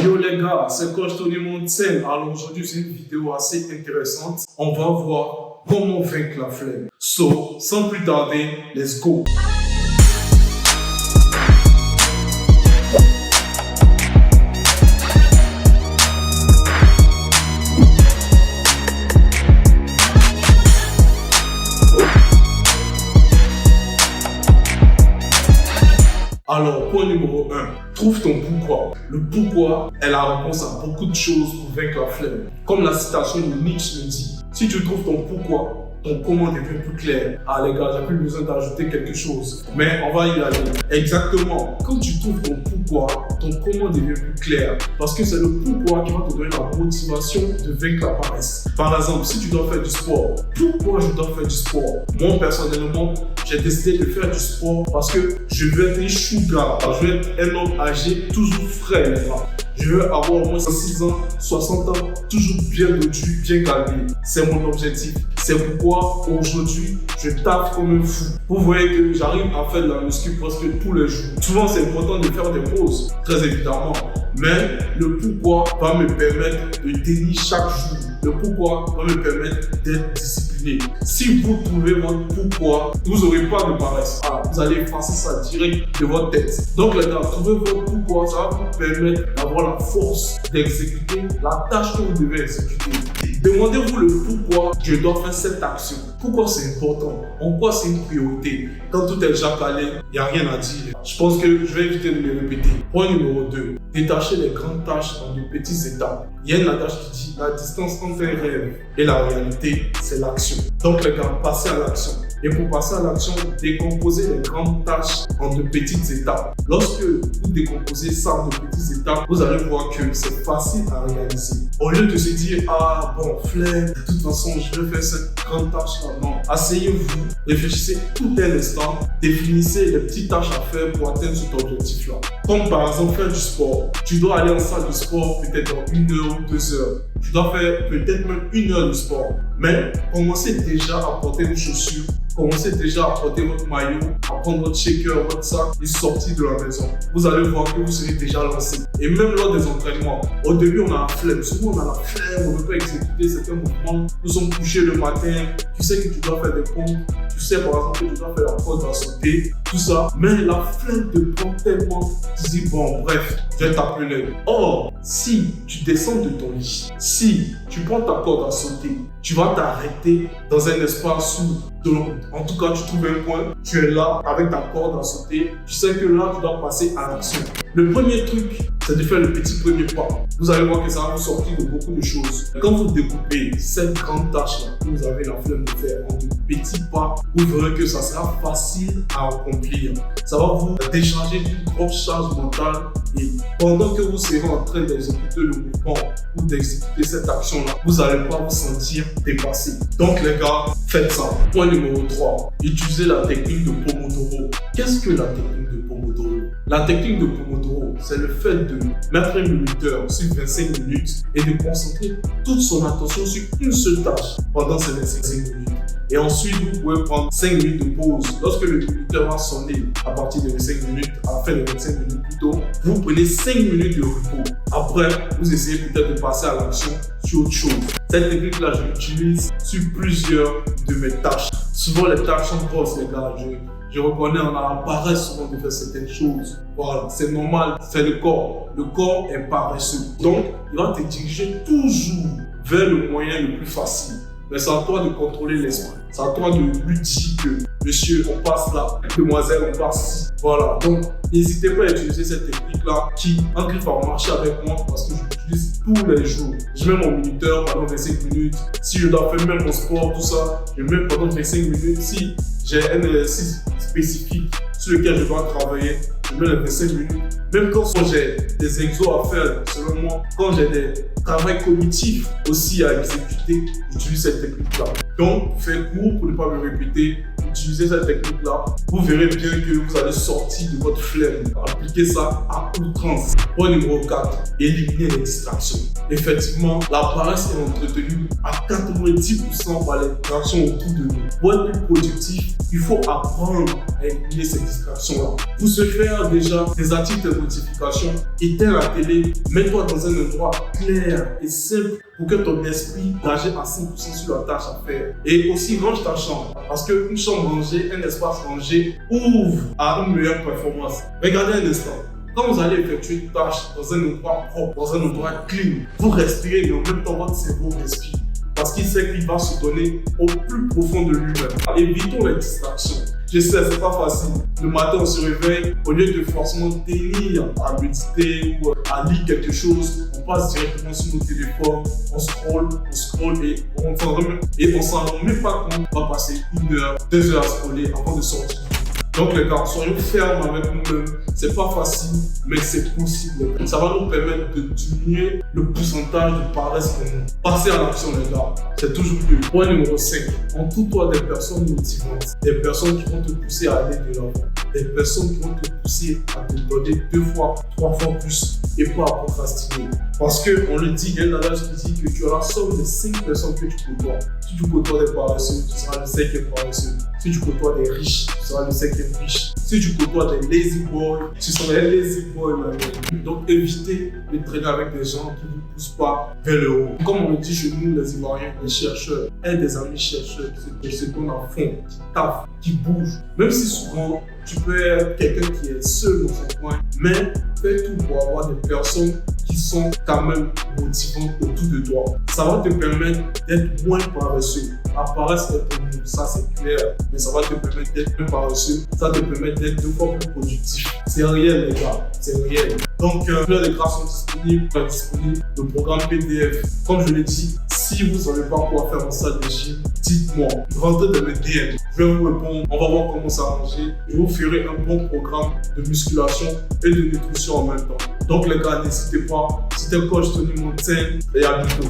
Yo les gars, c'est Coach Tony Montsel. Alors aujourd'hui c'est une vidéo assez intéressante. On va voir comment vaincre la flemme. So, sans plus tarder, let's go. Alors, point numéro 1, trouve ton pourquoi. Le pourquoi est la réponse à beaucoup de choses pour vaincre la flemme. Comme la citation de Nietzsche le dit, si tu trouves ton pourquoi, ton comment devient plus clair. Ah les gars, j'ai plus besoin d'ajouter quelque chose. Mais on va y aller. Exactement. Quand tu trouves ton pourquoi, ton comment devient plus clair. Parce que c'est le pourquoi qui va te donner la motivation de vaincre la paresse. Par exemple, si tu dois faire du sport, pourquoi je dois faire du sport? Moi, personnellement, j'ai décidé de faire du sport parce que je veux être un sugar. Je veux être un homme âgé, toujours frais, les gars. Je veux avoir au moins 6 ans, 60 ans, toujours bien dodu, bien calmé. C'est mon objectif. C'est pourquoi aujourd'hui, je taffe comme un fou. Vous voyez que j'arrive à faire de la muscu presque tous les jours. Souvent, c'est important de faire des pauses, très évidemment. Mais le pourquoi va me permettre de tenir chaque jour. Le pourquoi va me permettre d'être discipliné. Si vous trouvez votre pourquoi, vous n'aurez pas de paresse. Ah, vous allez effacer ça direct de votre tête. Donc les gars, trouvez votre pourquoi, ça va vous permettre d'avoir la force d'exécuter la tâche que vous devez exécuter. Demandez-vous le pourquoi je dois faire cette action. Pourquoi c'est important? En quoi c'est une priorité? Quand tout est déjà calé, il n'y a rien à dire. Je pense que je vais éviter de le répéter. Point numéro 2. Détacher les grandes tâches en de petites étapes. Il y a une adage qui dit la distance entre un rêve et la réalité, c'est l'action. Donc les gars, passez à l'action. Et pour passer à l'action, décomposez les grandes tâches en de petites étapes. Lorsque vous décomposez ça en de petites étapes, vous allez voir que c'est facile à réaliser. Au lieu de se dire, ah bon, flemme, de toute façon, je vais faire cette grande tâche-là. Non, asseyez-vous, réfléchissez tout un instant, définissez les petites tâches à faire pour atteindre cet objectif-là. Comme par exemple faire du sport. Tu dois aller en salle de sport peut-être dans 1 heure ou 2 heures. Tu dois faire peut-être même 1 heure de sport. Mais commencez déjà à porter vos chaussures. Commencez déjà à porter votre maillot, à prendre votre shaker, votre sac et sortir de la maison. Vous allez voir que vous serez déjà lancé. Et même lors des entraînements, au début on a la flemme. Souvent on a la flemme, on ne veut pas exécuter certains mouvements. Nous sommes couchés le matin, tu sais que tu dois faire des pompes, tu sais par exemple que tu dois faire la corde à sauter, tout ça. Mais la flemme te prend tellement, tu dis bon bref, je vais t'appeler. Or, si tu descends de ton lit, si tu prends ta corde à sauter, tu vas t'arrêter dans un espace où, en tout cas, tu trouves un point, tu es là avec ta corde à sauter, tu sais que là, tu dois passer à l'action. Le premier truc, c'est de faire le petit premier pas. Vous allez voir que ça va vous sortir de beaucoup de choses. Quand vous découpez cette grande tâche-là que vous avez la flemme de faire en de petits pas, vous verrez que ça sera facile à accomplir. Ça va vous décharger d'une grosse charge mentale et pendant que vous serez en train d'exécuter le mouvement ou d'exécuter cette action-là, vous n'allez pas vous sentir dépassé. Donc les gars, faites ça. Point numéro 3, utilisez la technique de Pomodoro. Qu'est-ce que la technique de Pomodoro? La technique de Pomodoro, c'est le fait de mettre un minuteur sur 25 minutes et de concentrer toute son attention sur une seule tâche pendant ces 25 minutes. Et ensuite, vous pouvez prendre 5 minutes de pause. Lorsque le minuteur va sonner à partir de 25 minutes, à la fin de 25 minutes plutôt, vous prenez 5 minutes de repos. Après, vous essayez peut-être de passer à l'action sur autre chose. Cette technique-là, je l'utilise sur plusieurs de mes tâches. Souvent, les tâches sont grosses, les gars. Je reconnais, on a la paresse souvent de faire certaines choses. Voilà, c'est normal, c'est le corps. Le corps est paresseux. Donc, il va te diriger toujours vers le moyen le plus facile. Mais c'est à toi de contrôler l'esprit. C'est à toi de lui dire que, monsieur, on passe là, demoiselle, on passe ici. Voilà, donc n'hésitez pas à utiliser cette technique-là qui arrive à marcher avec moi parce que je l'utilise tous les jours. Je mets mon minuteur pendant 25 minutes. Si je dois faire même mon sport, tout ça, je mets pendant 25 minutes. Si j'ai un exercice spécifique sur lequel je dois travailler, je mets les 25 minutes. Même quand j'ai des exos à faire, selon moi, quand j'ai des travaux cognitifs aussi à exécuter, j'utilise cette technique-là. Donc, faites court pour ne pas me répéter, utilisez cette technique-là. Vous verrez bien que vous allez sortir de votre flemme. Appliquez ça à outrance. Point numéro 4, éliminez les distractions. Effectivement, la paresse est entretenue à 90% par les distractions autour de nous. Pour être plus productif, Il faut apprendre à éliminer ces distractions-là. Pour ce faire, déjà, désactive tes notifications, éteins la télé, mets-toi dans un endroit clair et simple pour que ton esprit gage à 100% sur la tâche à faire. Et aussi, range ta chambre. Parce qu'une chambre rangée, un espace rangé ouvre à une meilleure performance. Regardez un instant. Quand vous allez effectuer une tâche dans un endroit propre, dans un endroit clean, vous respirez, mais en même temps, votre cerveau respire. Parce qu'il sait qu'il va se donner au plus profond de lui-même. Évitons les distractions. Je sais, c'est pas facile. Le matin, on se réveille, au lieu de forcément tenir à méditer ou à lire quelque chose, on passe directement sur nos téléphones, on scroll et on s'en rend même pas compte. On va passer 1 heure, 2 heures à scroller avant de sortir. Donc les gars, soyons fermes avec nous-mêmes. C'est pas facile, mais c'est possible. Ça va nous permettre de diminuer le pourcentage de paresse en nous. Passez à l'action les gars, c'est toujours mieux. Point numéro 5, entoure-toi des personnes motivantes, des personnes qui vont te pousser à aller de l'avant, des personnes qui vont te pousser à te donner 2 fois, 3 fois plus et pas à procrastiner. Parce qu'on le dit, il y a un adage qui dit que tu auras la somme des 5 personnes que tu côtoies. Si tu côtoies des paresseux, tu seras le 5e paresseux. Si tu côtoies des riches, tu seras le 5e riche. Si tu côtoies des lazy boys, tu seras un lazy boy. Donc évitez de traîner avec des gens qui ne vous poussent pas vers le haut. Comme on le dit chez nous, les Ivoiriens, les chercheurs, des amis chercheurs, c'est ceux qu'on a fond, qui taffent, qui bougent. Même si souvent, tu peux être quelqu'un qui est seul dans son coin, mais fais tout pour avoir des personnes qui sont quand même motivantes autour de toi. Ça va te permettre d'être moins paresseux. La paresse est pour nous, ça c'est clair, mais ça va te permettre d'être moins paresseux, ça te permet d'être 2 fois plus productif. C'est réel les gars, c'est réel. Donc, les grâces sont disponibles, le programme PDF. Comme je l'ai dit, si vous ne savez pas quoi faire en salle de gym, dites-moi, rentrez dans mes DM. Je vais vous répondre, on va voir comment s'arranger. Je vous ferai un bon programme de musculation et de nutrition en même temps. Donc les gars, n'hésitez pas, c'était coach Tony Montaigne et à bientôt.